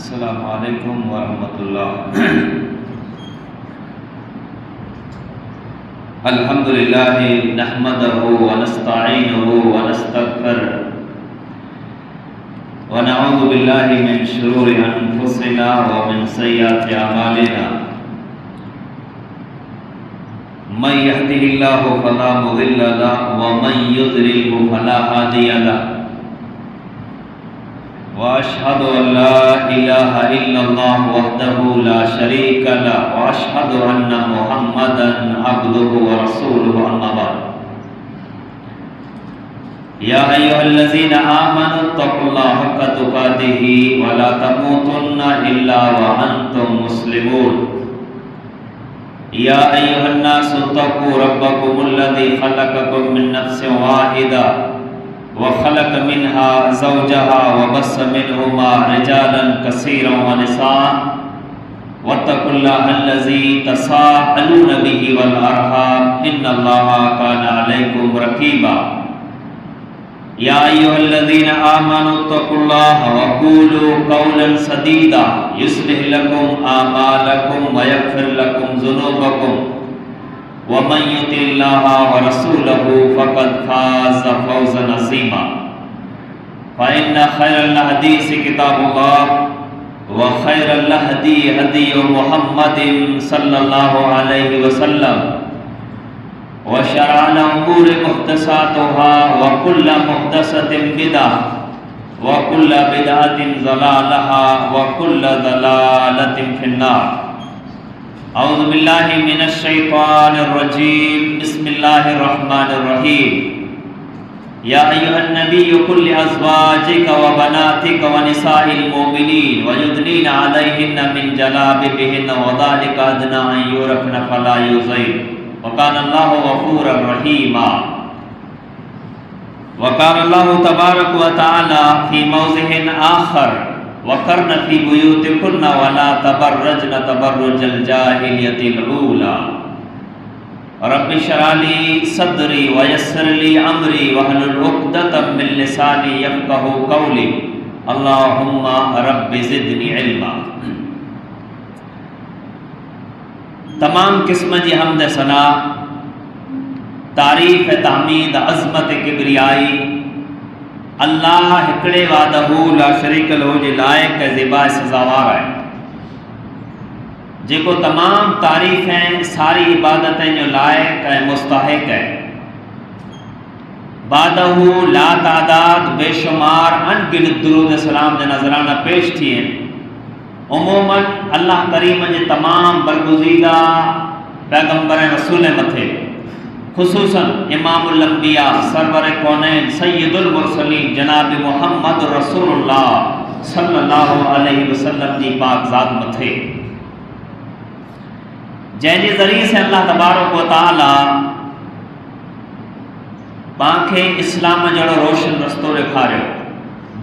अस्सलामु अलैकुम वरहमतुल्लाह। अल्हम्दुलिल्लाहि नहमदहु व नस्तईनुहु व नस्तगफिरुह व नऊज़ु बिल्लाहि मिन शुरूरि अनफुसिना व मिन सय्यिआति अमालिना। मन यहदिहिल्लाहु फला मुदिल्ल लहु व मन युद्लिलहु फला हादिय लहु। व अशहदु अल्ला इलाहा इल्लल्लाह वहदहु ला शरीक लहु व अशहदु अन्ना मुहम्मदन अब्दुहु व रसूलुहु अम्मा बाद। या अय्युहल्लज़ीना आमनु तक़ुल्लाहा हक़्क़ तुक़ातिही व ला तमूतुन्ना इल्ला व अंतुम मुस्लिमून। या अय्युहन्नासु तक़ू रब्बकुमुल्लज़ी खलक़कुम मिन नफ्सिन वाहिदा व खलक़ मिन्हा ज़ौजहा व बस्स मिन्हुमा रिजालन कसीरन व निसाअन वत्तक़ुल्लाहा अल्लज़ी तसाअलून बिही वल अरहाम इन्नल्लाहा काना अलैकुम रक़ीबा। या अय्युहल्लज़ीना आमनु तक़ुल्लाहा व क़ूलू क़ौलन सदीदा युस्लिह लकुम आमालकुम व यग़फ़िर लकुम ज़ुनूबकुम व मन युतिल्लाहा व रसूलहु फ़क़द फ़ाज़ फ़ौज़न अज़ीमा। फ़इन्न ख़ैरल हदीस किताबुल्लाह व ख़ैरल हदी हदी मुहम्मदिन सल्लल्लाहु अलैहि वसल्लम व शरअल उमूरि मुहदसातुहा व कुल्ल मुहदसतिन बिदअह व कुल्ल बिदअतिन ज़लालहा व कुल्ल ज़लालतिन फिन्नार। औज़ु बिल्लाहि मिनश शैतानिर रजीम। बिस्मिल्लाहिर रहमानिर रहीम। या अय्युहन नबिय्यु कुल लिअज़वाजिका व बनातिका व निसाइल मुमिनीन व युदनीना अलैहिन्ना मिन जलाबिबिहिन्ना व ज़ालिका अदना अन युरफ़ना फ़ला युज़ैन व काना अल्लाहु गफ़ूरर रहीमा। व क़ाला अल्लाहु तबारक व तआला फ़ी मौज़िइन आख़र वक़र्न फ़ी बुयूतिकुन्ना व ला तबर्रजन तबर्रुजल जाहिलियतिल ऊला। रब्बि इश्रह ली सदरी व यस्सिर ली अमरी वहलुल उक़दतम मिन लिसानी यफ़क़हू क़ौली। अल्लाहुम्मा रब्बि ज़िदनी इल्मा। तमाम किस्म जी हम्द सना, तारीफ़, तहमीद, अज़मत, किबरियाई अल्लाह हिकड़े वादहू ला शरीक लहू जे लायक ज़िबा सज़ावार है, जेको तमाम तारीफ़ें सारी इबादतें जो लायक ऐं मुस्तहिक़ है। बादहू ला तादाद बेशुमार अनगिनत दुरूद सलाम जा नज़राना पेश थिए। उमूमन अल्लाह करीम जे तमाम बरगुज़ीदा पैगंबर रसूल मथे, खुसूसन इमामुल अंबिया सरवर कौनैन सय्यदुल मुरसलीन जनाब मुहम्मद रसूलुल्लाह सल्लल्लाहु अलैहि वसल्लम जी पाक ज़ात मथे, जंहिंजे ज़रिए से अल्लाह तबारक व तआला पांखे इस्लाम जहिड़ो रोशन रस्तो ॾेखारियो,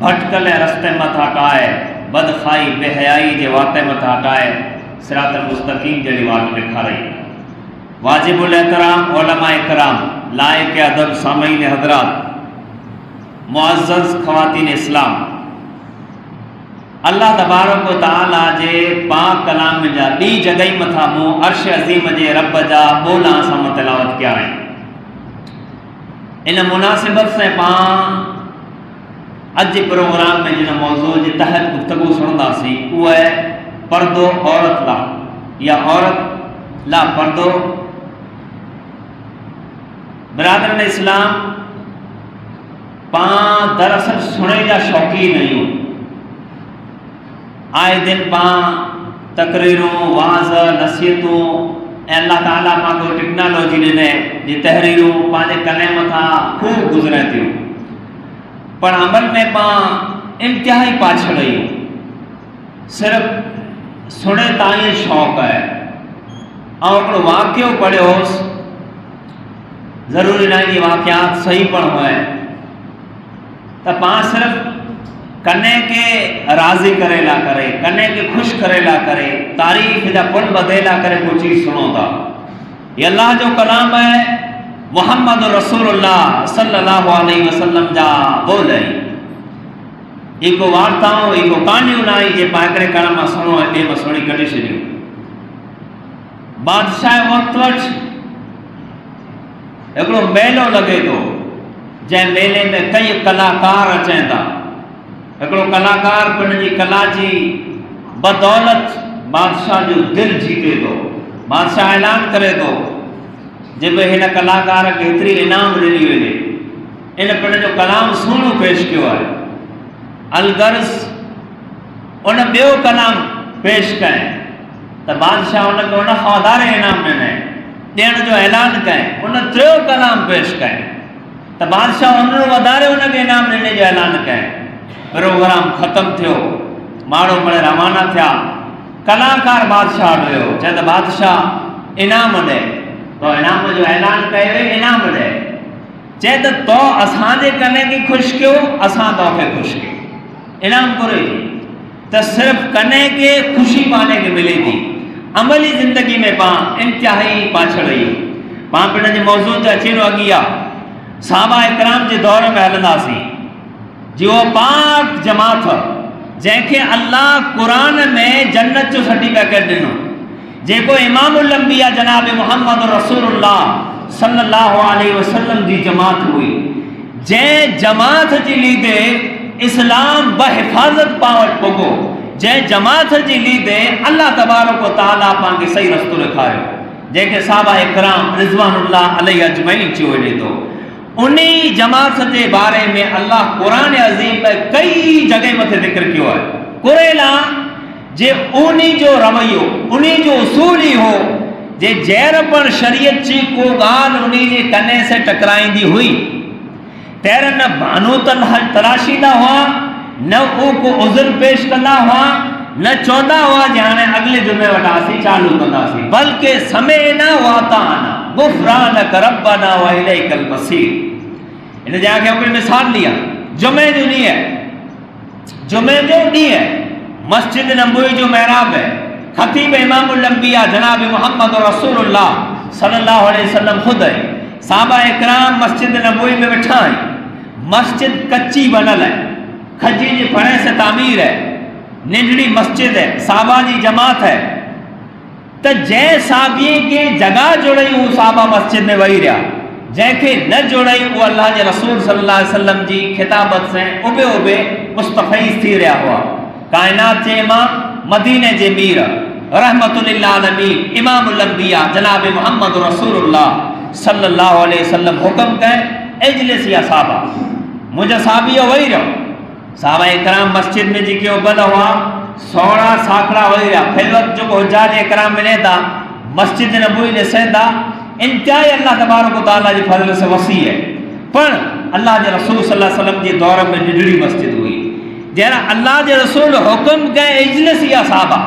भटकल रस्ते मथां हटाए, बदखाई बेहयाई जे वाक़े मथां हटाए सिरातल मुस्तक़ीम जहिड़ी वाट ॾेखारई। वाजिबुल एहतराम उलमा इकराम, लाइक अदब सामीन हज़रात, मुअज़्ज़ज़ ख़वातीन इस्लाम, अल्लाह तबारक व तआला जे पाक कलाम जा ॿी जगह मथां मूं अर्श अज़ीम जे रब जा ॿोला सां तिलावत कया आहिनि। इन मुनासिबत से पां अॼु प्रोग्राम में जिन मौज़ू जे तहत गुफ्तगू सुणंदासीं उहो आहे पर्दो औरत ला या औरत ला पर्दो। बिरादरन इस्लाम, पां दरअसल सुणे जा शौक़ीन आहियूं। आए दिन पां तकरीरूं, वाज़, नसीहतूं ऐं अल्लाह ताला पां कोई टेक्नोलॉजी ॾिने जी तहरीरूं पंहिंजे कने मथां ख़ूब गुज़रनि थियूं, पर अमल में पां इंतिहाई पाछड़ आहियूं। सिर्फ़ सुणे ताईं शौक़ु आहे। ऐं हिकिड़ो वाक़ियो पढ़ियो होसि, ज़रूरी न आहे कि वाक़ियात सही पण हुए, त पां सिर्फ़ कने के राज़ी करे ला करे, कने के ख़ुशि करे ला करे, तारीफ़ जा पुल ॿधे ला करे कोई चीज़ सुनो था। ये अल्लाह जो कलाम है, मुहम्मद रसूलुल्लाह सल्लल्लाहु अलैहि वसल्लम जा बोल है। एको वार्ताऊं एको कहानियूं न आई जे पाण हिकिड़े कण मां सुणो ऐं ॿिए मां सुणी कढी छॾियूं। बादशाह वक़्तु वटि हिकिड़ो मेलो लॻे थो, जंहिं मेले में कई कलाकार अचनि था। हिकिड़ो कलाकार पिण जी कला जी बदौलत बादशाह जो दिलि जीते थो। बादशाह ऐलान करे थो जे भई हिन कलाकार खे हेतिरी इनाम ॾिनी वञे, इन पिण जो कलाम सुहिणो पेश कयो आहे। अलगर्ज़ उन ॿियो कलाम पेश कयईं त बादशाह उनखे उन खां वधारे इनाम ॾिनई, ॾियण जो ऐलान कयईं। उन टियों कलाम पेश कयईं त बादशाह उन वधारे उनखे इनाम ॾियण जो ऐलान कयईं। प्रोग्राम ख़तमु थियो, माण्हू पिण रवाना थिया। कलाकार बादशाह वटि वियो, चए त बादशाह इनाम ॾे। तो इनाम जो ऐलान कयो हुई, इनाम ॾे। चए त तो असांजे कने खे ख़ुशि कयो, असां तोखे ख़ुशि कयो। इनाम घुरे थी त सिर्फ़ु कने खे ख़ुशी पाणे खे मिले थी। अमली ज़िंदगी में पाण इंतिहाई पाछड़ आहियूं। पाण पिण जे मौज़ू ते अची थो अॻियां सहाबा इकराम जे दौर में हलंदासीं। जो पाक जमात जंहिंखे अल्लाह क़ुरान में जन्नत जो सर्टिफिकेट ॾिनो, जेको इमामुल अंबिया जनाब मोहम्मद रसूलुल्लाह सल्लल्लाहु अलैहि वसल्लम जी जमात हुई, जंहिं जमात जी लीदे इस्लाम बहिफ़ाज़त पाण वटि पुॻो, जंहिं जमात जी लीदे अल्लाह तबारक व तआला पाण खे सही रस्तो ॾेखारियो, जंहिंखे सहाबा इकराम रिज़वानुल्लाह अलैहि अजमईन चयो वञे थो। उन्हीं जमात के बारे में अल्लाह कुरान अज़ीम में कई जगह मथे ज़िक्र किया है। कुरेला जे उन्हीं जो रवैयो, उन्हीं जो उसूल ही हो जे जैर पर शरीयत जी को गाल उन्हीं के कने से टकराईंदी हुई, तेर न बानो तलाशींदा हुआ, न को उज़र पेश कंदा हुआ, न चौंदा हुआ जे हाणे अगले जुमे वटासी चालू कंदासीं, बल्कि समेना वाताना गुफ़रानक रब्बना व इलैकल मसीर। इन जाके हमने मिसाल लिया, जुमे जो ॾींहुं मस्जिद नबवी जो महराब है, खतीब इमामुल अंबिया जनाब मोहम्मद रसूलुल्लाह सल्लल्लाहु अलैहि वसल्लम खुद है। सहाबा इकराम मस्जिद नबवी में बैठा है। मस्जिद कच्ची बनल है, खजी जे फणे से तामीर है, निंढड़ी मस्जिद है, सहाबा जी जमात है। तो जै साहबी के जगह जुड़ई वो सहाबा मस्जिद में वही रहा, जैके न जुड़ई वो अल्लाह के रसूल सल्लल्लाहु अलैहि वसल्लम जी खिताबत से उबे उबे मुस्तफीज थी रहा हुआ। कायनात जे इमाम मदीने जे मीर रहमतुल लिल आलमीन इमामुल अंबिया जनाब मोहम्मद रसूलुल्लाह सल्लल्लाहु अलैहि वसल्लम हुक्म कहे इजलिस या सहाबा, मुझे साहबी वही रहो। सहाबा इकराम मस्जिद में जी उबल हुआ, 16 साखड़ा वही रहा। फिर वक्त जो हुज्जाज इकराम मिले था, मस्जिद नबवी ॾिसे था, इंतहाई अल्लाह तबारक व तआला जी फज़ल से वसी है। पर अल्लाह के रसूल सल्लल्लाहु अलैहि वसल्लम के दौर में निढड़ी मस्जिद हुई। जरा अल्लाह के रसूल हुक्म कहे इजलिस या सहाबा,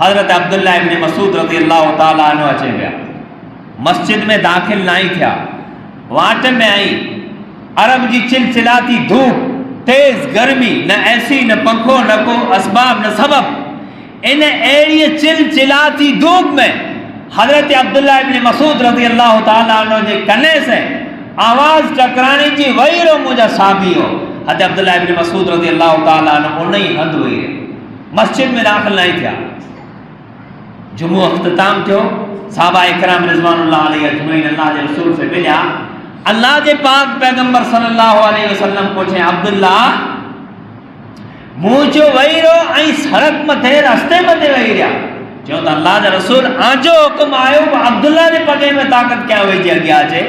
हज़रत अब्दुल्लाह इब्न मसूद रज़ी अल्लाह तआला अन्हु अचे पिया, मस्जिद में दाखिल ना ही थिया, वाट में आई अरब जी चिलचिलाती धूप, तेज गर्मी, न ऐसी न पंखो न को असबाब न सबब। इन एड़ी चिलचिलाती धूप में हजरत अब्दुल्लाह इब्न मसूद रज़ी अल्लाह तआला अन्हु जे कने से आवाज़ टकराने जी वही रो मुझा साहबी हो। हजरत अब्दुल्लाह इब्न मसूद रज़ी अल्लाह तआला अन्हु उन ही हंध हुई मस्जिद में दाखिल नहीं थिया। जुमो अख्तिताम थियो, सहाबा इकराम रिज़वानुल्लाह अलैहि अजमईन अल्लाह के रसूल से मिलिया। अल्लाह के पाक पैगंबर सल्लल्लाहु अलैहि वसल्लम पूछे, अब्दुल्लाह मुझो वही रो ऐं सड़क मथे रास्ते मथे वही रहा। चो तो अल्लाह के रसूल आजो हुक्म आयो अब्दुल्लाह के पगे में ताकत क्या हुई जी अॻियां अचे।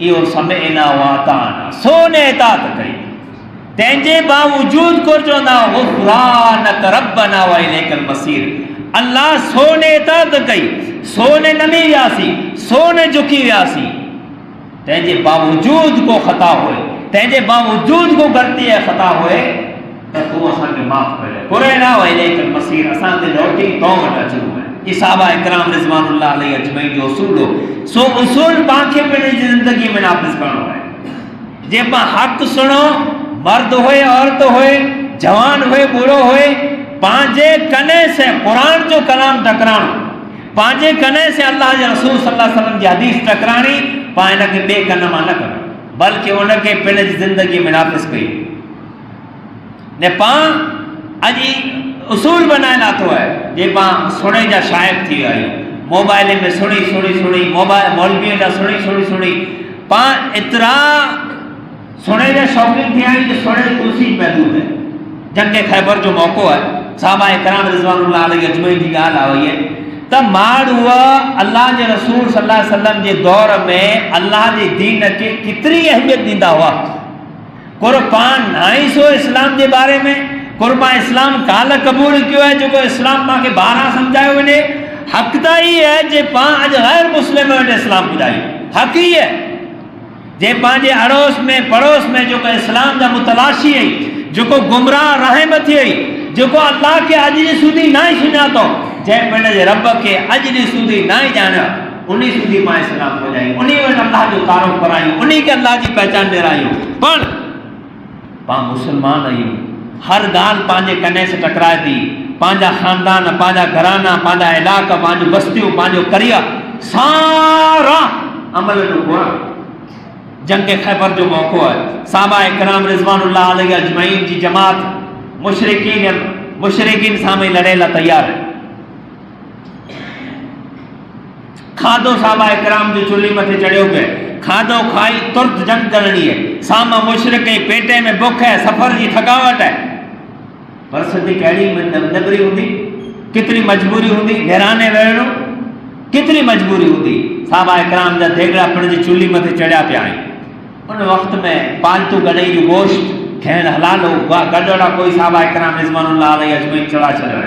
इहो समेना वाताना सोने तात कई, तंहिंजे बावजूद को चवंदा गुफ़रानक रब्बना व इलैकल मसीर। अल्लाह सोने तात कई, सोने नमी वियासी, सोने झुकी वियासी, तंहिंजे बावजूद को ख़ता हुए, तंहिंजे बावजूद को गलती है ख़ता हुए तो तू असांखे माफ़ करे कुरेना व इलैकल मसीर, असांखे लौटी तो वटि अचणो है। ये सहाबा इकराम रिज़वानुल्लाह अलैहि अजमईन जो उसूल हो। सो उसूल पांखे पंहिंजी ज़िंदगी में नाफ़िज़ करणो है। जे पां हक़ सुनो, मर्द होए औरत होए, जवान होए बूढ़ो होए, पांजे कने से कुरान जो कलाम टकराणो, पांजे कने से अल्लाह के रसूल सल्लल्लाहु अलैहि वसल्लम जी हदीस टकराणी, पाण इनखे ॿिए कन मां न करणो, बल्कि उनखे पंहिंजी ज़िंदगी में नाफ़िज़ कई। ने पां अजी उसूल बनाए लाथो है जे पां सुणे जा शाइक थी आहियूं, मोबाइल में सुणी मोबाइल मौलवी जा सुणी पां एतिरा सुणे जा शौक़ीन थी आहियूं जो सुणे तुलसी पैदू है। जंग खैबर जो मौक़ो है, साहबा इकराम रिज़वानुल्लाह अलैहि अजमईन जी ॻाल्हि आई है त माण्हू अल्लाह जे रसूल सल्लल्लाहु अलैहि वसल्लम जे दौर में अल्लाह जे दीन खे केतिरी अहमियत ॾींदा हुआ। कुर्बान नाई सो इस्लाम जे बारे में कुर्बा इस्लाम काल क़बूल कयो है जो इस्लाम पाके बारह समझायो वञे। हक़ त ई है जे पां अॼु गैर मुस्लिम वटि इस्लाम ॿुधायूं, हक़ ई है जे पंहिंजे अड़ोस में पड़ोस में जो इस्लाम जा मुतलाशी आई, जो गुमराह राह में थी आई, जो अल्लाह के अॼु ॾींहुं सूदी ना ई सुञातो, जंहिं पंहिंजे रब के अॼु ॾींहुं सूदी ना ई ॼाणियो, उन सूदी मां इस्लाम ॿुधायूं, उन वटि अल्लाह जो तारुफ़ करायूं, उन खे अल्लाह जी पहचान ॾियारायूं। पण पां मुसलमान आहियूं, हर ॻाल्हि पंहिंजे कने से टकराए थी, पंहिंजा ख़ानदान, पंहिंजा घराना, पंहिंजा इलाइक़ा, पंहिंजूं बस्तियूं, पंहिंजो करियर सारा अमल जो घुर। जंग खैबर जो मौक़ो है, साहबा इकराम रिज़वानुल्लाह अलैहि अजमईन जी जमात मुशरिकीन सामने लड़े ला तैयार है। खाधो साहबा इकराम जो चुल्ही मथे चढ़ियो पे, खाधो खाई तुरत जंग करनी है, सामा मुशरिक पेटे में बुख है, सफर की थकावट है, परिस्थिति कहिड़ी नगरी होंदी, कितनी मजबूरी होंदी, घराने रहणो कितनी मजबूरी होंदी। साहबा इकराम जा देगड़ा पंहिंजी चुल्ही मथे चढ़िया पिया आहिनि। उन वक़्त में पालतू गॾई जो गोश्त खाइण हलाल हो, गॾोड़ा कोई साहबा इकराम रिज़वानुल्लाह अलैहि अजमईन चढ़ा छॾियो।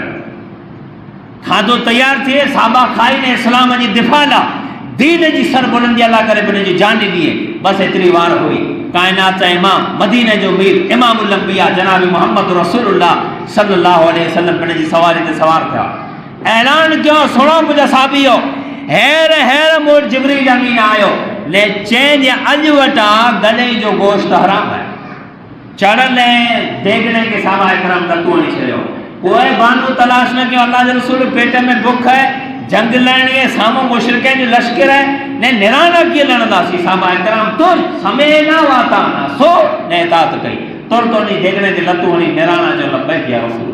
खाधो तैयार थिए, साहबा खाई इस्लाम जी दिफ़ा ला दीन जी सरबुलंदी अल्लाह करे पंहिंजी जान ॾिनी, बस एतिरी वार हुई। कायनात इमाम मदीने जो मीर इमामुल अंबिया जनाब मोहम्मद रसूलुल्लाह सल्लल्लाहु अलैहि वसल्लम पंहिंजी सवारी ते सवार थिया, ऐलान कयो, सुणो कुझु साबियो, हैर हैर मूं वटि जिब्रील अमीन आयो ने चैन अॼु वटा गले जो गोश्त हराम है। चढ़ल देगड़े के साहबा इकराम नतू हणी छॾियो, कोई बहानो तलाश न कयो, अल्लाह जे रसूल पेट में बुख है, जंग लड़नी है, सामो मुशरिकन जो लश्कर है, ने निराना कीअं लड़ंदासीं। साहबा इकराम तुर समय ना वाता ना सो ने इतात कई, तुर तो नहीं देगड़े ते लतू हणी निराना जो लब्बैक या रसूल।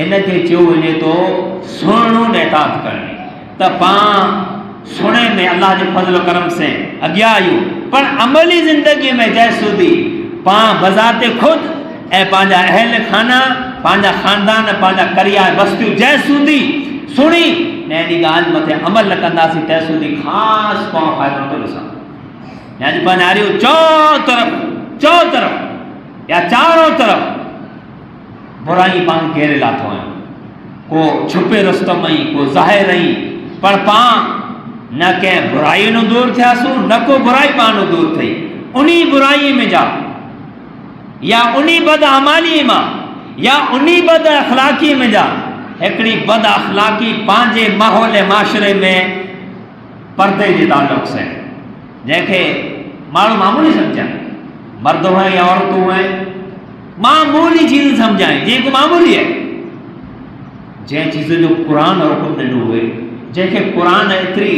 इनके चयो वञे तो सुणो ने इतात करणी, त पां सुने में अल्लाह के फजल करम से अॻियां आहियूं, पर अमली ज़िंदगी में जैसूदी पां बज़ाते खुद ऐं पंहिंजा अहल खाना, पंहिंजा ख़ानदान, पंहिंजा करिया बस्तियूं जैसूदी सुणी ने इन ॻाल्हि मथे अमल न कंदासीं तैसूदी ख़ासि को फ़ाइदो नथो ॾिसां। यानी पंहिंजा चौ तरफ़ या चारों तरफ़ बुराई पां घेरे लाथो आहियूं, को छुपे रस्तम आई, को ज़ाहिर आई, पर पां न कंहिं बुराई नो दूर थियासूं, न को बुराई पानो दूर थी, उन्ही बुराई में जा या उन्ही बद अमाली मां या उन्ही बद अखलाकी में जा हिकड़ी बद अखलाकी पंहिंजे माहौल माशरे में पर्दे के ताल्लुक से, जैसे माण्हू मामूली समझाएं, मर्द हैं या औरतूं हैं, मामूली चीज़ समझाएं जेको मामूली है, जै चीज़ जो कुरान और हुक्म ॾिनो हुए, जैसे कुरान एतरी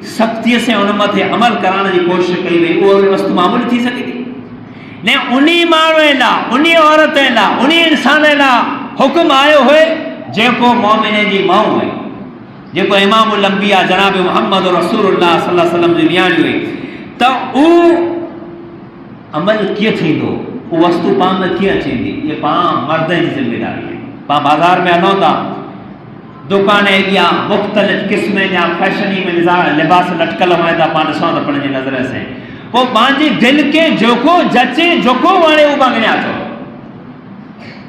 सख्ती से उन मथे अमल कराने की कोशिश कई वही, वो वस्तु मामूली थी सके ने उन्हीं माण्हू ला, उन्हीं औरत ला, उन्हीं इंसान ला हुक्म आयो हुए जेको मोमिने जी माऊ है, जेको इमामुल अंबिया जनाब मोहम्मद रसूलुल्लाह सल्लल्लाहु अलैहि वसल्लम जी नियाणी हुई, तो उ अमल कीअं थींदो, वो वस्तु पां में कीअं थींदी, ये पां मर्द जी जिम्मेदारी है। पां बाज़ार में हलूं था, दुकान या मुख्तलिफ किस्म या फैशनी में लिबास लटकल हुआ था, पां ॾिसूं था पंहिंजी नज़र से, वो पंहिंजी दिल के जोको जचे जोको वणे वो मंगणिया थो।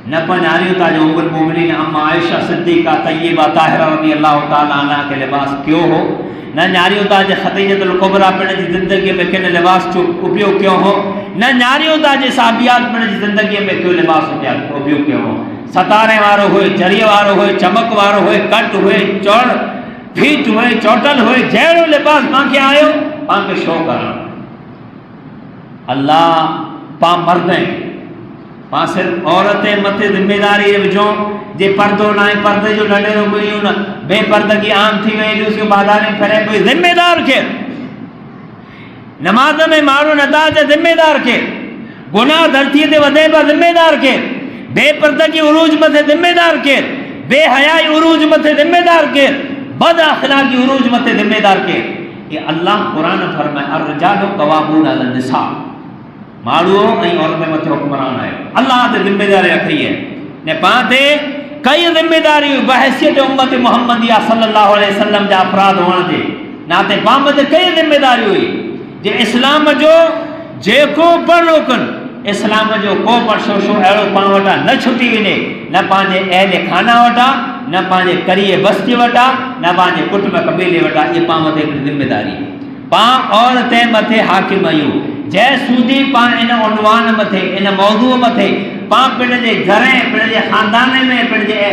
न पंहिंजारियूं था जो उम्मुल मोमिनीन अम्मा आयशा सिद्दीक़ा तय्यबा ताहिरा रज़ी अल्लाह ताला अन्हा के लिबास क्यों हो, न न्यारियों था जे खदीजतुल कुबरा पंहिंजी ज़िंदगी में किन लिबास जो उपयोग क्यों हो, न न्यारियों था जे साबियात पंहिंजी ज़िंदगी में क्यों लिबास उपयोग क्यों हो। सतारे वारो हुए, जरिए वारो हुए, चमक वारो हुए, कट हुए, चौड़ फीट हुए, चौटल हुए, जहिड़ो लिबास पाण खे आयो पाण खे शो करणु। अल्लाह पां मर्द पां सिर्फ औरत मथे जिम्मेदारी विझो जे पर्दो ना पर्दे जो ढंढेरो कोई न बेपर्दगी आम थी वही, उसके बाजार में फिरे कोई जिम्मेदार के नमाज में मारो नदाज जिम्मेदार के गुनाह धरती ते वधे पिया ज़िम्मेदार केरु, बेपर्दगी उरूज मथे ज़िम्मेदार केरु, बेहयाई उरूज मथे ज़िम्मेदार केरु, बद अखलाकी उरूज मथे ज़िम्मेदार केरु। ये अल्लाह कुरान फरमाए अर्रिजालु क़वामूना अलन निसा, माण्हू ऐं औरत मथे हुक्मरान आहे। अल्लाह ते ज़िम्मेदारी रखी है ने पाण ते कई ज़िम्मेदारी बहसियत उम्मत मुहम्मदिया सल्लल्लाहु अलैहि वसल्लम जा अफराद हुअण जे नाते पाण ते कई ज़िम्मेदारी हुई जे इस्लाम जो जेको पण रोकनि, इस्लाम जो को पण शोशो अहिड़ो पाण वटां न छुटी वञे, न पंहिंजे अहले खाना वटां, न पंहिंजे करीअ बस्ती वटां, न पंहिंजे कुटुंब कबीले वटां। इहा पाण मथे हिकिड़ी ज़िम्मेदारी पाण औरत मथे हाकिम आहियूं। जंहिं सूदी पाण इन उनवान मथे, इन मौज़ूअ मथे पाण पिण जे घर, पिण जे ख़ानदान में, पिण जे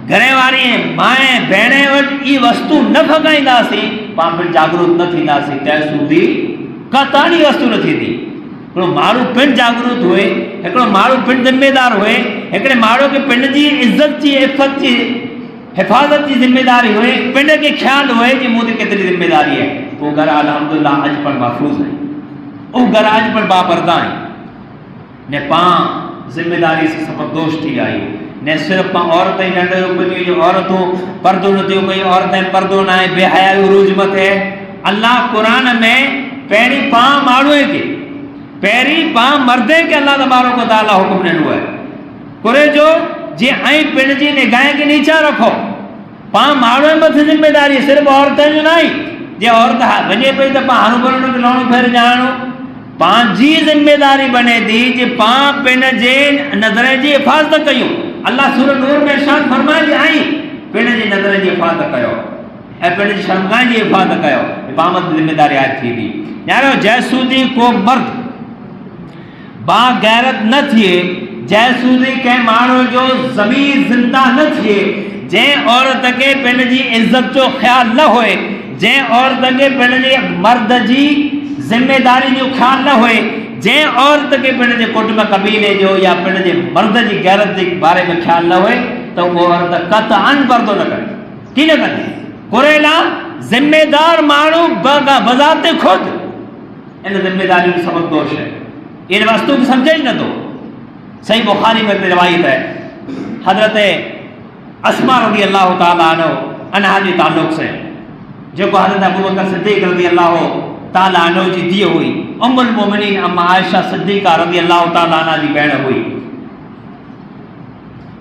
घरे वारी माए भेण वटि इहा वस्तु न फकाईंदासीं, पाण पिण जागरूक न थींदासीं, तंहिं सूदी कताणी वस्तु न थींदी। हिकिड़ो माण्हू पिण जागरूक हुए, हिकिड़ो माण्हू पिण ज़िम्मेदार हुए, हिकिड़े माण्हू खे पिण जी इज़त जी, इफ़त जी, हिफ़ाज़त जी ज़िम्मेदारी हुए, पिण खे ख़्यालु हुए कि मूं ते केतिरी ज़िम्मेदारी आहे, उहो घर अल्हम्दुलिल्लाह अॼु पण महफ़ूज़ आहे, उहो घर अॼु पण बापरदा आहे। ने पाण ज़िम्मेदारी से सबकदोश थी आहियूं, ने सिर्फ़ु पाण औरत ई नंढे रूप जी जो औरतूं पर्दो न थियूं कयूं, औरतें पर्दो न आहे, बेहयाई उरूज मथे। अल्लाह क़ुरान में पहिरीं पाण माण्हूअ खे, पहिरीं पाण मर्दे खे अल्लाह तबारक व तआला हुकुम ॾिनो आहे कुरे जो जे ऐं पिण जी निगाह खे नीचा रखो। पाण माण्हूअ मथे ज़िम्मेदारी सिर्फ़ु औरतुनि जो न आहे, जे औरत वञे पई त पाण हरू भरू हुनखे लहणो फेर ॼाणो, पंहिंजी ज़िम्मेदारी बने थी जे पाण पिण जे नज़र जी हिफ़ाज़त कयूं। अल्लाह सूरह नूर में इरशाद फरमाए आई पिण जी नज़र जी हिफ़ाज़त कयो ऐं पिण जी शर्मगाह जी हिफ़ाज़त कयो, पाण मथे ज़िम्मेदारी आहे थी थी। ॼाणो जैसूदी को मर्द बाग़ैरत न थिए, जैसूदी कंहिं माण्हू जो ज़मीर ज़िंदा न थिए, जंहिं औरत खे पिण जी इज़त जो ख़्यालु न हुए, जंहिं औरत खे पिण जे मर्द जी ज़िम्मेदारी जो ख़्यालु न हुए, जंहिं औरत खे पिण जे कुटुंब कबीले जो या पिण जे मर्द जी गैरत जे बारे में ख़्यालु न हुए त उहो औरत क़तअन पर्दो न करे। की न कंदी? कुरेला ज़िम्मेदार माण्हू बज़ाते ख़ुदि इन ज़िम्मेदारी जो सबकदोश है, इन वस्तु को समझे ही नथो। सही बुखारी में रिवायत है हज़रत अस्मा रज़ी अल्लाह ताला अन्हा जे ताल्लुक़ से, जेको हज़रत अबू बकर सिद्दीक़ रज़ी अल्लाह ताला अन्हु जी धीअ हुई, उम्मुल मोमिनीन अम्मा आयशा सिद्दीक़ा रज़ी अल्लाह ताला अन्हा जी भेण हुई,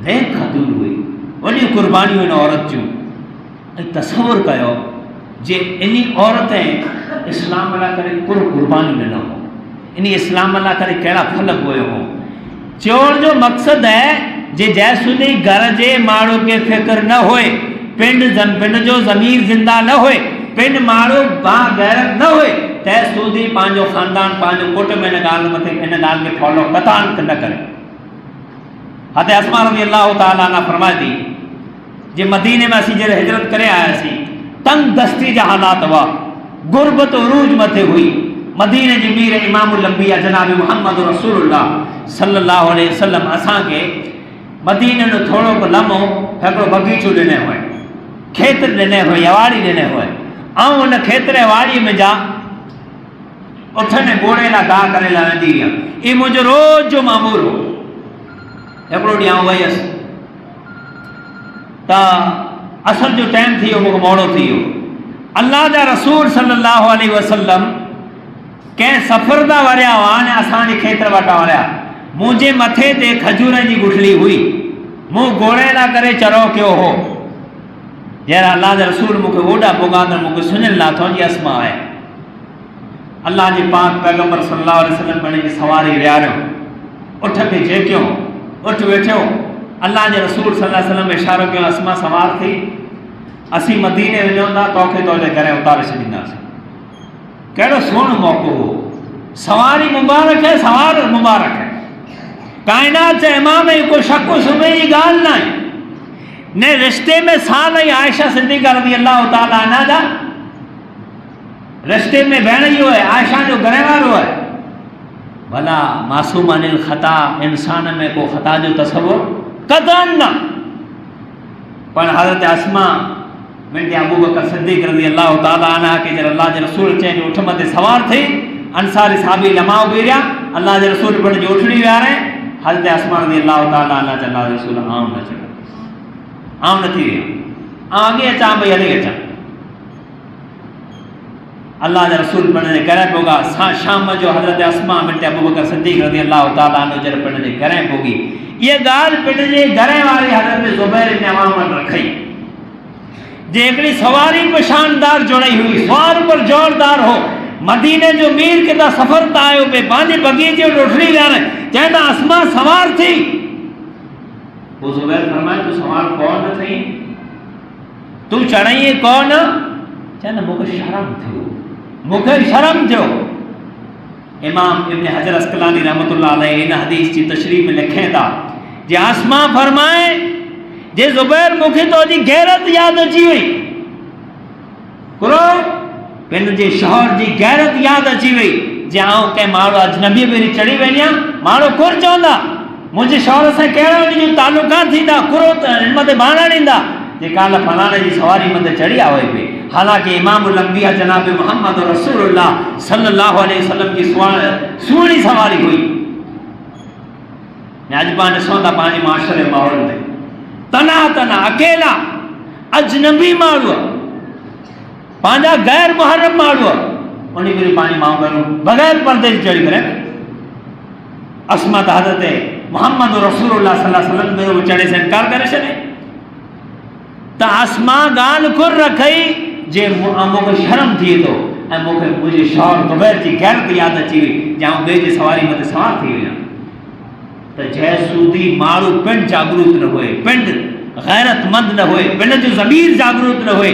नेक ख़ातून हुई, वॾियूं कुर्बानियूं इन औरत जूं। ऐं तसवुर कयो जे इन औरतें इस्लाम लाइ करे कुर कुर्बानी ॾिनो हो, इन इस्लाम लाइ करे कहिड़ा फल पोयो हो। चवण जो मक़सदु है जे जैसूदी घर जे माण्हू खे फ़िक्र न हुए, पिंड जो ज़मीर ज़िंदा न हुए, पिंड माण्हू बाग़ैरत न हुए, तैसूदी पंहिंजो ख़ानदान पंहिंजो कुटुंब इन ॻाल्हि मथे इन ॻाल्हि खे फॉलो क़तअन न करे। हते अस्मा रज़ी अल्लाह ताला अन्हा फरमाए थी जे मदीने में असीं जॾहिं हिजरत करे आयासीं, तंग दस्ती जा हालात हुआ, गुरबत उरूज मथे हुई। मदीने जी मीर इमामुल अंबिया जनाब मुहम्मद रसूलुल्लाह सल्लल्लाहु अलैहि वसल्लम असांखे मदीने जो थोरो को लम्हो हिकिड़ो बगीचो ॾिने हुए, खेत ॾिने हुए, वाड़ी ॾिने हुए, ऐं उन खेतरे वाड़ीअ में जा उठनि घोड़े लाइ गाह करे लाइ वेंदी हुअमि। इहो मुंहिंजो रोज़ जो मामूल हो। हिकिड़ो ॾींहुं आउं वई हुअसि त असर जो टाइम थी वियो, मूंखे मोड़ो थी वियो। अल्लाह जा रसूल सल्लल्लाहु अलैहि वसल्लम कंहिं सफ़र तां वरिया हुआ ने असांजे खेत्र वटां वरिया, मुंहिंजे मथे ते खजूरनि जी गुठली हुई, मूं घोड़े लाइ करे चरो कयो हो। जहिड़ा अल्लाह जा रसूल मूंखे ओॾा पुॻा त मूंखे सुञाणे लाथो जी अस्मा आहे। अल्लाह जे पाक पैगंबर सल्लल्लाहु अलैहि वसल्लम पाण जी सवारी विहारियो, उठ खे झेकियो, उठ वेठो। अल्लाह जे रसूल सल्लल्लाहु अलैहि वसल्लम इशारो कयो, अस्मा सवार थी, असीं मदीने वञूं था, तोखे तुंहिंजे घरे उतारे छॾींदासीं। कहिड़ो सुहिणो मौक़ो हो, सवारी मुबारक है, सवार मुबारक है। कायनात जे इमाम जी कोई शक शुबे जी ॻाल्हि न आहे। ने रिश्ते में साल ई आयशा सिद्दीक़ा रज़ी अल्लाह ताला अन्हा जा रिश्ते में भेण इहो आहे, आयशा जो घरे वारो आहे। भला मासूम अनिल ख़ता, इंसान में को ख़ता जो तसवुर कदन न, पर हज़रत अस्मा बिन्त अबू बकर सिद्दीक़ रज़ी अल्लाह ताला अन्हा के जब अल्लाह के रसूल चई उठ मथे सवार थी, अंसारी साहबी लमाओ बीरिया अल्लाह के रसूल पिण जो उठड़ी विहारे हज़रत अस्मा रज़ियल्लाहु ताला अन्हा जा अल्लाह रसूल आम न चढ़ो आम न थी विया आगे अचां भई हली अचां अल्लाह जा रसूल पिण जे घर पोगा शाम जो हज़रत अस्मा बिनत अबू बकर सिद्दीक़ रज़ियल्लाहु ताला अन्हु जर पिण जे घर पोगी ये गाल पिण जे घर वाले हज़रत ज़ुबैर इब्न अवाम रखई जे एकड़ी सवारी पे शानदार जोड़ई हुई सवार पर जोरदार हो मदीने जो मीर के ता सफर ता आयो पे पांजे बगीचे उठड़ी विहारे चेंदा अस्मा सवार थी वो ज़ुबैर फरमाए तू सवार कौन थई तू चढ़ई कौन चेंदा मूंखे शर्म थियो इमाम इब्न हजर अस्कलानी रहमतुल्लाह अलैहि इन हदीस की तशरीह में लिखे था जे आसमा फरमाए जे ज़ुबैर मूंखे तो जी गैरत याद अची वई कुरो पिन जे शहर जी गैरत याद अची वई जे आऊं के माण्हू अजनबी बेरी चढ़ी वञा माण्हू कुर चवंदा मुंहिंजे शहर सां कहिड़ा जो तालुका थींदा कुरो हिन मथे बाणा ॾींदा जे काल फलाणे जी सवारी मथे चढ़ी आवे पे हालांकि इमामुल अंबिया जनाब मोहम्मद रसूलुल्लाह सल्लल्लाहु अलैहि वसल्लम की सुहिणी सवारी हुई अॼु पाण ॾिसूं था पंहिंजे माशरे माहौल में तना तना अकेला अजनबी माण्हू पंहिंजा गैर मुहर्रम माण्हू उन करे पंहिंजी माउ भेणूं बग़ैर पर्दे जी चढ़ी करे अस्मा त हज़रत मोहम्मद रसूलुल्लाह सल्लल्लाहु अलैहि वसल्लम में चढ़े से इनकार करे छॾे त अस्मा ॻाल्हि खुर रखई जे मूंखे शर्म थिए थो ऐं मूंखे मुंहिंजे शौर ज़ुबैर जी गैरत यादि अची वई जे आउं ॿिए जी सवारी मथे सवार थी वञा त जंहिं सूदी माण्हू पिण जागरूक न हुए पिण गैरतमंद न हुए पिण जो ज़मीर जागरूक न हुए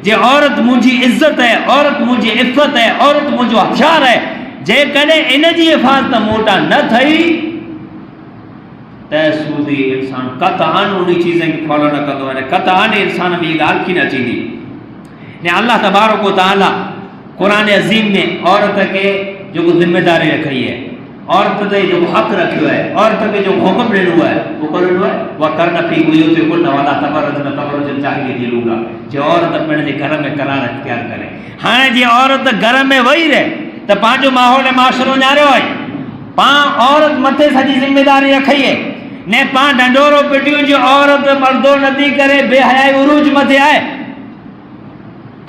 जे औरत मुंहिंजी इज़्ज़त है औरत मुंहिंजी इफ़त है औरत मुंहिंजो हथियार है जेकॾहिं इन जी हिफ़ाज़त मूं वटां न थई त सूदी इंसान क़तअन उन चीज़ें खे फॉलो न कंदो आहे क़तअन इंसान में इहा ॻाल्हि की न अचींदी ने अल्लाह तबारक व तआला क़ुरान अज़ीम में औरत के जो ज़िम्मेदारी रखी है औरत ते जो हक़ रखियो है औरत के जो हुक्म ॾिनो है वो ॾिनो है वक़रन फ़ी बुयूतिकुन्न वला तबरजन तबरुजल जाहिलियतिल ऊला जो औरत पिण जे घर में करार इख्तियार करे हाणे जी औरत घर में वही रहे त पंहिंजो माहौल माशरो न्यारियो आहे पाण औरत मथे सॼी ज़िम्मेदारी रखी है ने पाण ढंढोरो पिटियूं जो औरत मर्दो नथी करे बेहयाई उरूज मथे आहे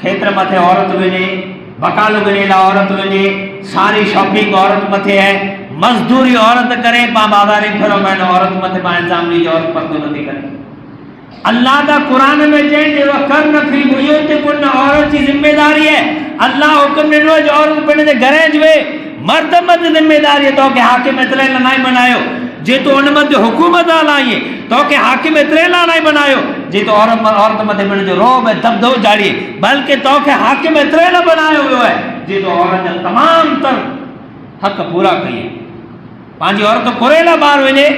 खेत्र मथे औरत वञे बकालो वञे औरत वञे सारी शॉपिंग औरत मथे है मजदूरी औरत करे पा बाज़ारी फिरो मैंने औरत मथे पा इल्ज़ाम दी औरत पर्दो नथी करे अल्लाह का कुरान में चए वक़रन फ़ी बुयूतिकुन्न औरत की जिम्मेदारी है अल्लाह हुक्म ॾिनो जो औरत पिण जे घर ज वे मर्द मत जिम्मेदारी है तो के हाकिम एतिरे लाइ नाई बनायो जे तो उन मत हुकूमत हलाइए तो के हाकिम एतिरे लाइ नाई बनायो जे तो औरत मथे पिण जो रोब है दबदबो जाड़िए बल्कि तो के हाकिम एतिरे लाइ बनायो वियो है जे तो औरत जा तमाम तर हक़ पूरा कई पंहिंजी औरत कुरेला ॿार वञे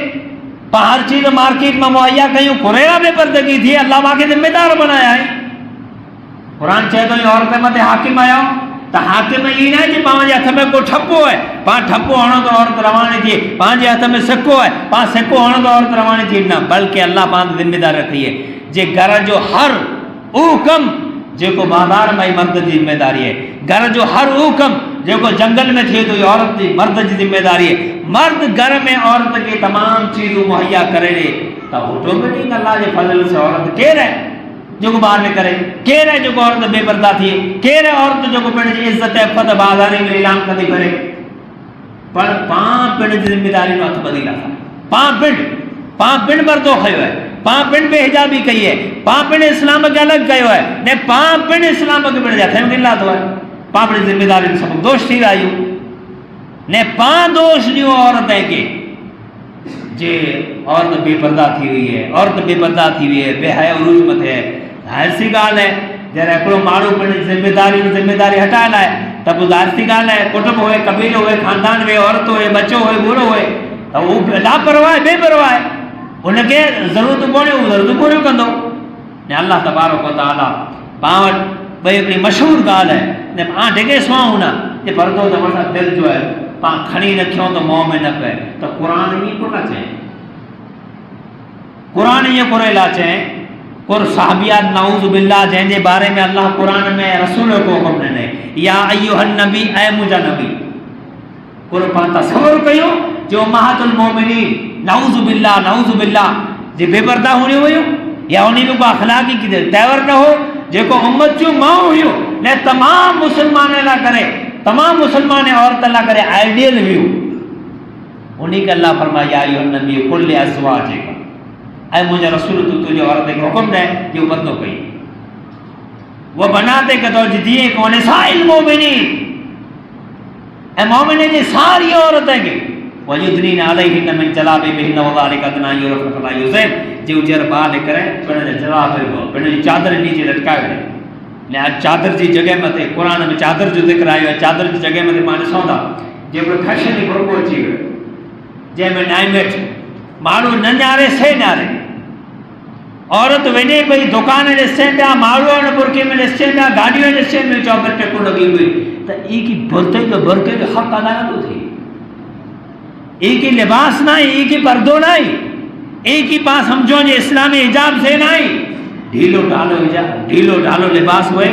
पाण हर चीज़ मार्केट में मुहैया कयूं कुरेला में पर्दगी थी अल्लाह मूंखे ज़िम्मेदार बनाया है कुरान चए थो औरत मथे हाकिम आयो त हाकिम ई न जे पंहिंजे हथ में को ठपो है पाण ठपो हणो तो औरत रवानी थिए पंहिंजे हथ में सिक्को है पाण सिक्को हणो तो औरत रवानी थिए न बल्कि अल्लाह पाण ज़िम्मेदार रखी है जे घर जो हर उहो कम जेको बाज़ार में मर्द की जिम्मेदारी है घर जो हर उहो कम जेको जंगल में थिए तो औरत जी मर्द की जिम्मेदारी है मर्द घर में औरत के तमाम चीज़ों मुहैया करे ॾे त ऑटोमेटिक अल्लाह के फज़ल से औरत केर है जो ॿार न करे केर है जो औरत बेपर्दा थिए केर है औरत जो पिण जी इज़्ज़त इफ़त बाज़ारी में ऐलान कंदी करे पर पाण पिण जी जिम्मेदारी नो हथ ॿधी लाथा पाण पिण पर्दो खयो है पाण पिण बेहिजाबी कई है पाण पिण इस्लाम के अलग कयो है ने पाण पिण इस्लाम के पिण हथ में ॾिला तो है पाण पिण जिम्मेदारी सब दोष थी रहियो ने पाण दोष ॾियो औरत के जे औरत बेपर्दा थी हुई है औरत बेपर्दा थी हुई है बेहया उरूज मथे है ज़ाहिर सी ॻाल्हि है जॾहिं हिकिड़ो माण्हू पिण ज़िम्मेदारी हटाए लाइ त पोइ ज़ाहिर सी ॻाल्हि है कुटुंब हुए कबीलो हुए ख़ानदान हुए औरत हुए बच्चो हुए बूढ़ो हुए त उहो लापरवाह है बेपरवाह है उनके ज़रूरत कोन्हे उहो ज़रूरत पूरियूं कंदो ने अल्लाह तबारक व तआला पाण वटि भई हिकिड़ी मशहूरु ॻाल्हि है ने पाण ढिगे सुहाऊं न जे पर्दो त मथां दिलि जो आहे पाण खणी रखियो तो मुंह में न पए तो कुरान ये कोन चए कुरान ये कोरेला चए कुर साहबियात नाउज़ बिल्लाह जंहिंजे बारे में अल्लाह कुरान में रसूल को हुक्म ॾिने या अय्युहन नबी ऐ मुंहिंजा नबी कोन पाण तसव्वुर कयूं जो उम्महातुल मोमिनीन नाउज़ु बिल्लाह जे बेपर्दा हुणी हुयूं या उन्हीं में को अखलाकी की तेवर न हो जेको उम्मत जो मां हुयो ने तमाम मुसलमान ला करे तमाम मुसलमान औरत ला करे आइडियल हुयो उन्हीं के अल्लाह फरमाया या नबी कुल अज़वाजिका ऐ मुझे रसूल तू तुझे औरत के हुक्म दे जो पर्दो कई वो बनाते के तो दिए कोने साइल मोमिनीन ए मोमिने जी सारी औरतें के वयुद्नीन अलैहिन मिन जलाबिबिहिन व ज़ालिका अदना युरफ़ फला युज़ैन जे उजर बाल करे पिण जे जवाब हो पिण जी चादर नीचे लटकाए वञे ने आज चादर जी जगह मथे कुरान में चादर जो जिक्र आयो है चादर जी जगह मथे पाण ॾिसूं था जे को फैशन जी बुरको अची वियो जे में डायमंड माण्हू न न्यारे से न्यारे औरत वञे पई दुकान ॾिसे पिया माण्हू उन बुरके में ॾिसे पिया गाॾियूं ॾिसे पिया चौबट टको लॻी हुई त एक ही बुरके जो हक़ अदा नथो थिए एक ही लिबास ना एक ही पर्दो ना एक ही पास समझो जे इस्लामी हिजाब से ना ढीलो ढालो लिबास हुए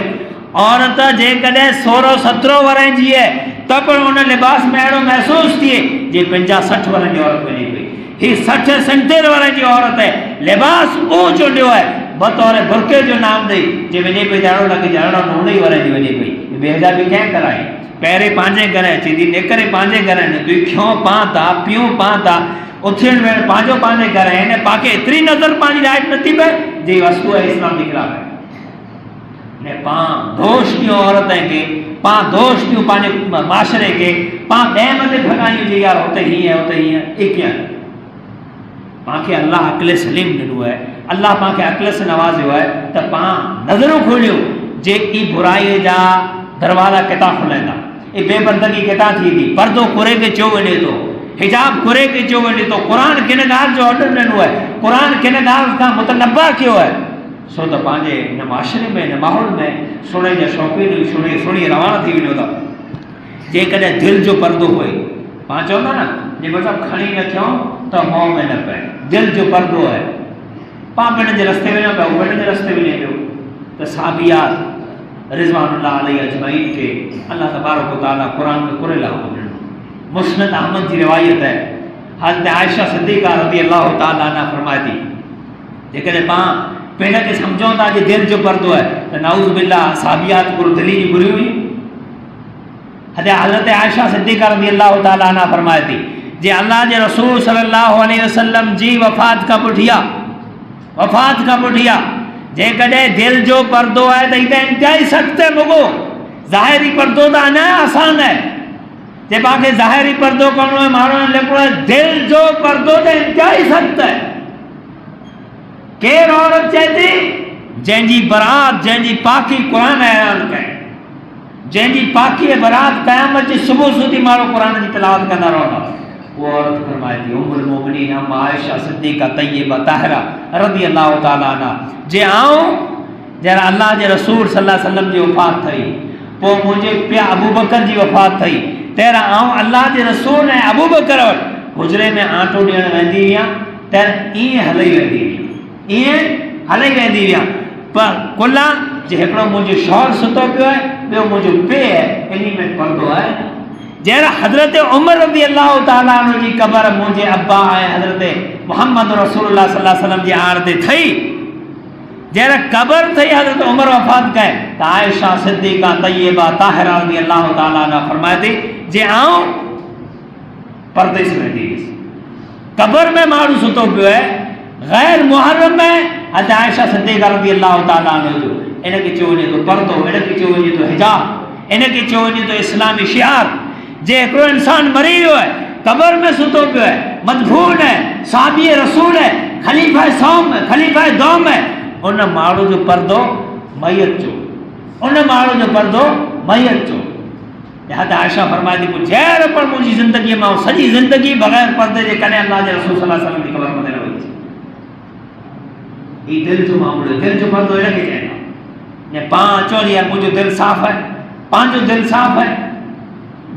औरत जे कदे 16-17 वरह जी है तब उन लिबास में अड़ो महसूस थिए जे 50-60 वरह की औरत बनी हुई ही 60-70 वरह की औरत है लिबास वो चुनियो है बतौर बुरके जो नाम दे जे वने पे जाड़ो लगे जाड़ो 19 वरह जी वने पे बेहजाबी क्या कराई पैरे पांजे घर अची थी निकरे पांजे घर ने तू क्यों पाता पियो पाता उथण में पांजे घर है ने पाके इतनी नजर पांजी राइट नथी पे जे वस्तु है इस्लाम के खिलाफ है ने पा दोष की औरतें के पा दोष की पांजे माशरे के पा डेम में भगाई जी यार होते ही है एक या पाके अल्लाह अक्ल सलीम दिनो है अल्लाह पाके अक्ल से नवाजो है त पा नजरों खोलियो जे ई बुराई जा दरवाजा किता खुलेंदा ए बेपर्दगी किता थी थी पर्दो कुरे के चो वने तो हिजाब कुरे के चो वने तो कुरान किन गाल जो ऑर्डर दिनो है कुरान किन गाल का मुतनब्बा क्यों है सो तो पांजे न माशरे में न माहौल में सुने जे शौकीन सुनी रवाना थी विनो था जे कदे दिल जो पर्दो होए पा चवंदा ना जे मतलब खणी न थियो तो मोह में न पे दिल जो पर्दो है पा पिण जे रस्ते में न पे पिण जे रस्ते में पियो त साबियात रिज़वानुल्लाह अलैहि अजमईन के अल्लाह तबारक व तआला कुरान में कुरेला हुक्म ॾिनो मुस्नद अहमद की रिवायत है हज़रत आयशा सिद्दीक़ा रज़ी अल्लाह तआला अन्हा फरमाए थी जेकॾहिं पां पिण खे सम्झूं था कि दिल जो पर्दो है त नाउज़ बिल्लाह साबियात को दिली जी बुरी हुई हज़रत आयशा सिद्दीक़ा रज़ी अल्लाह तआला अन्हा फरमाए थी जे अल्लाह जे रसूल सल्लल्लाहु अलैहि वसल्लम जी वफ़ात का पुठिया जे कदे दिल जो पर्दो है तो इंतहाई सख्त है मुगो ज़ाहिरी पर्दो तो अना आसान है जे बाकी ज़ाहिरी पर्दो करणो है मारो लिखो है दिल जो पर्दो तो इंतहाई सख्त है केर औरत चेती जंहिंजी बरात जंहिंजी पाकी कुरान ऐलान कई जंहिंजी पाकी बरात क़यामत जी सुबुह सुधी मारो कुरान जी तिलावत कंदा रहंदा वो औरत फरमाए थी उम्मुल मोमिनीन अम्मा आयशा सिद्दीक़ा तय्यबा ताहिरा रज़ी अल्लाह तआला अन्हा जे आऊं जरा अल्लाह जे रसूल सल्लल्लाहु अलैहि वसल्लम जी वफ़ात थई पो मुझे पिया अबू बकर जी वफ़ात थई तेरा आऊं अल्लाह जे रसूल ऐं अबू बकर हुजरे में आटो ॾियण वेंदी हुआ त ईअं हलई वेंदी हुआ पर कुल्ला जे हिकिड़ो मुंहिंजो शौहर सुतो पियो आहे ॿियो मुंहिंजो पीउ आहे इन में पर्दो आहे जरा हज़रत उमर रज़ी अल्लाह तआला अन्हु जी क़बर मुझे अब्बा ऐं हज़रत मोहम्मद रसूलुल्लाह सल्लल्लाहु अलैहि वसल्लम जी आड़ ते थई जरा क़बर थई हज़रत उमर वफ़ात कए त आयशा सिद्दीक़ा तय्यबा ताहिरा रज़ी अल्लाह तआला अन्हा फरमाए थी जे आऊं परदेस में थी क़बर में माण्हू सुतो पियो है गैर मुहर्रम में हज़रत आयशा सिद्दीक़ा रज़ी अल्लाह तआला अन्हा जो इनके चयो वञे तो पर्दो इनके चयो वञे तो हिजाब इनके चयो वञे तो इस्लामी शिआर जे हिकिड़ो इंसान मरी वियो है क़बर में सुतो पियो है मदफून है साहबी रसूल है खलीफा दौम है उन माण्हू जो पर्दो मैयत जो हज़रत आयशा फरमाए थी जहर पर मुंहिंजी ज़िंदगी में सॼी ज़िंदगी बग़ैर पर्दे जे कॾहिं अल्लाह जे रसूल सल्लल्लाहु अलैहि वसल्लम जी क़बर मथे न वई दिल जो मामलो दिल जो पर्दो इनखे चइबो है पा चवंदी आहे मुंहिंजो दिलि साफ़ है पंहिंजो दिलि साफ़ है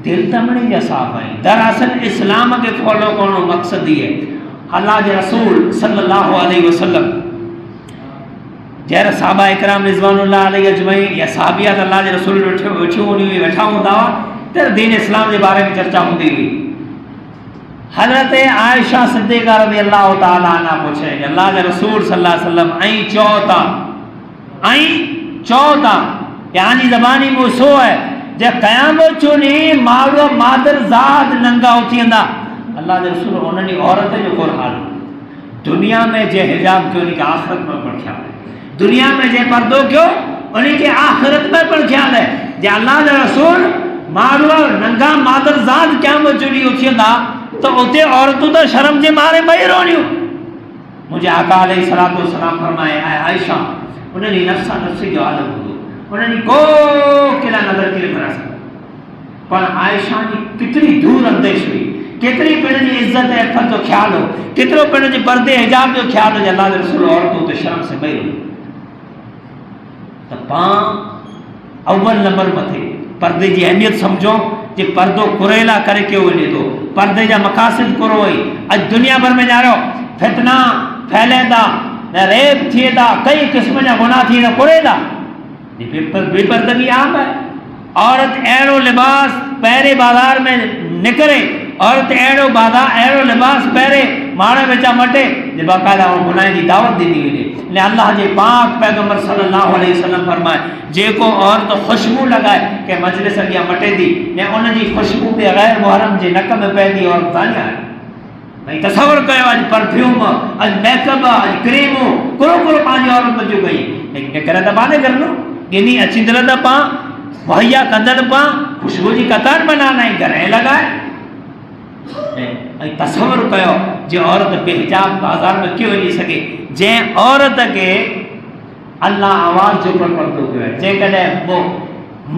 दिल तमड़ी जा साफ़ है दरअसल इस्लाम के फॉलो करणो मक़सद ही है अल्लाह के रसूल सल्लल्लाहु अलैहि वसल्लम जरा साहबा इकराम रिज़वानुल्लाह अलैहि अजमईन या साहबियात अल्लाह के रसूल वेठा हूंदा तेरे दीन इस्लाम के बारे में चर्चा होती हुई हजरत आयशा सिद्दीक़ा रज़ियल्लाहु ताला अन्हा पूछे अल्लाह के रसूल सल्लल्लाहु अलैहि वसल्लम ऐं चौथा यानी ज़बानी में सो है जे क़यामत चुनी मारो मादर ज़ात नंगा उठी अंदा अल्लाह के रसूल उन्हें औरत जो कोर हाल दुनिया में जे हिजाब क्यों उनके आखिरत में पर ख्याल है दुनिया में जे पर्दो क्यों उनके आखिरत में पर ख्याल है जे अल्लाह के रसूल मारो नंगा मादर ज़ात क़यामत चुनी उठी अंदा तो उते औरतों तो शर्म जे मारे बही रोनियूं मुझे आका अलैहिस्सलातु वस्सलाम फरमाए आयशा उन्हें नफ्सा नफ्सी जो आलम हो उन्हें को केला नजर के बना सकता पर आयशा की कितनी दूर अंदेश हुई कितनी पिण जी इज्जत है इफ़त जो ख्याल हो कितनो पिण जी पर्दे हिजाब जो ख्याल हो अल्लाह के रसूल औरतों तो शर्म से बही रोनी तो अव्वल नंबर मथे पर्दे की अहमियत समझो कि पर्दो कुरेला करे क्यों वञे थो पर्दे जा मक़ासिद कुरो हुई अज दुनिया भर में ॼाणो फितना फैले था रेप थिए था कई किस्म जा गुनाह थी कुरेला बेपर्दगी आम है औरत अहिड़ो लिबास पहिरे बाज़ार में निकिरे औरत अहिड़ो लिबास पहिरे माण्हू वेचा मटे जे बाक़ायदा गुनाह जी दावत ॾिनी वञे ने अल्लाह जे पाक पैगंबर सल्लल्लाहु अलैहि वसल्लम फरमाए जेको औरत खुशबू लगाए के मजलिस अॻियां मटे थी ने उन जी खुशबू बि गैर मुहर्रम जे नक में पए थी और तानिया भाई तसवर कयो अॼु परफ्यूम अॼु मेकअप अॼु क्रीमूं कुरो पंहिंजी औरत जूं कई लेकिन करे त पाने करनो गिनी अचींदड़ त पा मुहैया कंदड़ पा खुशबू जी कतार बनाना ही घर लगाए तस्वर कयो जे औरत बेहिजाब बाज़ार में क्यों वञी सके जे औरत के अल्लाह आवाज़ जो पर्दो कयो है जेकॾहिं वो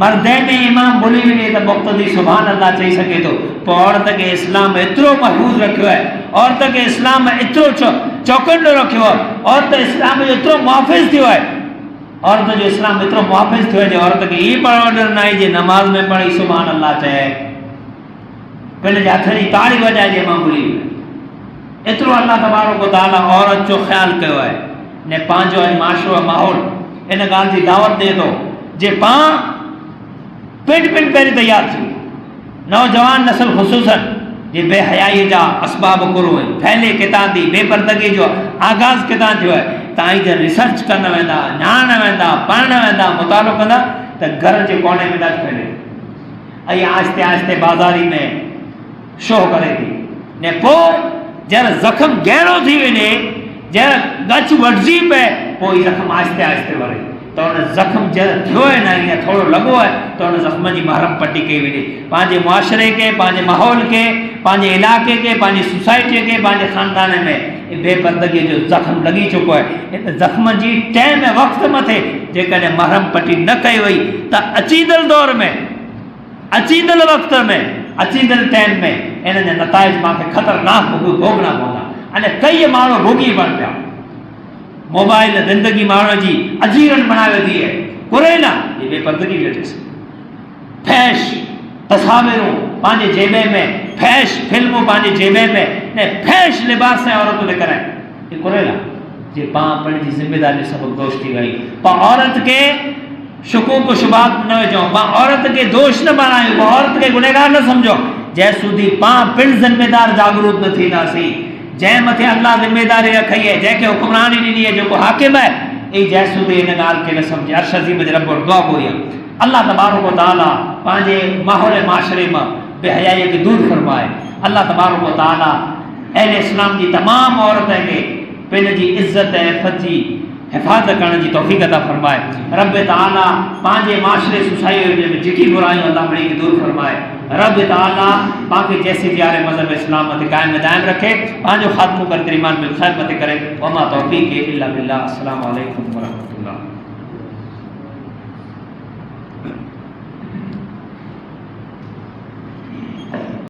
मर्दे में इमाम बोली वञे त मुक़्तदी सुभान अल्लाह चई सके थो पोइ औरत के इस्लाम एतिरो महफ़ूज़ रखियो है औरत के इस्लाम एतिरो चौकंडो रखियो है औरत इस्लाम जो एतिरो मुहाफ़िज़ थियो है औरत जो इस्लाम एतिरो मुहाफ़िज़ थियो है जे औरत खे ई पढ़णु न आहे जे नमाज़ में पढ़ी सुभान अल्लाह चए पिण जे हथ जी ताड़ी वॼाए जे मां भुली एतिरो अल्लाह तबारक व तआला औरत जो ख़्यालु कयो आहे ने पंहिंजो ऐं माशरो माहौल इन ॻाल्हि जी दावत ॾिए थो जे पाण पिण पहिरीं तयारु थी नौजवान नस्ल ख़ुसूसन जे बेहयाई जा असबाब कुरो आहिनि फैले किथां थी बेपर्दगी जो आगाज़ किथां थियो आहे तव्हां जॾहिं रिसर्च करण वेंदा ॼाणण वेंदा पढ़ण वेंदा मुतालो कंदा त घर जे कोने में ॾाढो फैले ऐं आहिस्ते आहिस्ते बाज़ारी में शो करे थी ने पोइ जॾहिं ज़ख़्म गहरो थी वञे जॾहिं गच वढिजी पए पोइ ई ज़ख़्म आहिस्ते आहिस्ते वरे तो उन ज़ख़्म जॾहिं थियो आहे न या थोरो लॻो आहे त उन ज़ख़्म जी मरहम पटी कई वञे पंहिंजे मुआशरे के पंहिंजे माहौल के पंहिंजे इलाइक़े के पंहिंजे सोसाइटीअ के पंहिंजे ख़ानदान में बेपर्दगीअ जो ज़ख़्म लॻी चुको आहे इन ज़ख़्म जी टाइम वक़्त मथे जेकॾहिं मरहम पटी न कई वई त अचीदड़ दौर में अचीदड़ वक़्त में अचीदड़ टाइम में इन जा नताइज मूंखे ख़तरनाक भोगना पवंदा अने कई माण्हू भोगी बण पिया मोबाइल ज़िंदगी माण्हू जी अजीरन बनाए वेंदी है कुरेला ये बेपर्दगी वेठे फैश तस्वीरूं पंहिंजे जेबे में फैश फिल्मूं पंहिंजे जेबे में ने फैश लिबास से औरतूं निकिरनि ये कुरेला जे पाण पंहिंजी ज़िम्मेदारी सबक़ दोष थी वई पर औरत के शुकूक शुबात न विझो मां औरत के दोष न बणायूं मां औरत के गुनहगार न समझो जंहिं सूदी पाण पिण ज़िम्मेदार जागरूक न थींदासीं जंहिं मथे अल्लाह ज़िम्मेदारी रखी है जंहिंखे हुक्मरानी ॾिनी है जेको हाकिम है ई जंहिं सूदी इन ॻाल्हि खे न सम्झे अर्श अज़ीम जे रब वटि दुआ घुरी अल्लाह तबारक व तआला पंहिंजे माहौल माशरे मां बेहयाईअ खे दूर फरमाए अल्लाह तबारक व तआला अहले इस्लाम जी तमामु औरत खे पिण जी इज़्ज़त ऐं इफ़त जी हिफ़ाज़त करण जी तौफ़ीक़ अता फरमाए रब ताला पंहिंजे माशरे सोसाइटी में जेकी बुराइयूं अल्लाह मिली खे दूर फरमाए रब ताला पाके जैसे प्यारे मज़हब इस्लाम मथे कायम दायम रखे पंहिंजो ख़ात्मो करे ईमान बिल ख़ैर मथे करे वमा तौफ़ीक़ इल्ला बिल्लाह अस्सलामु अलैकुम व रहमतुल्लाह।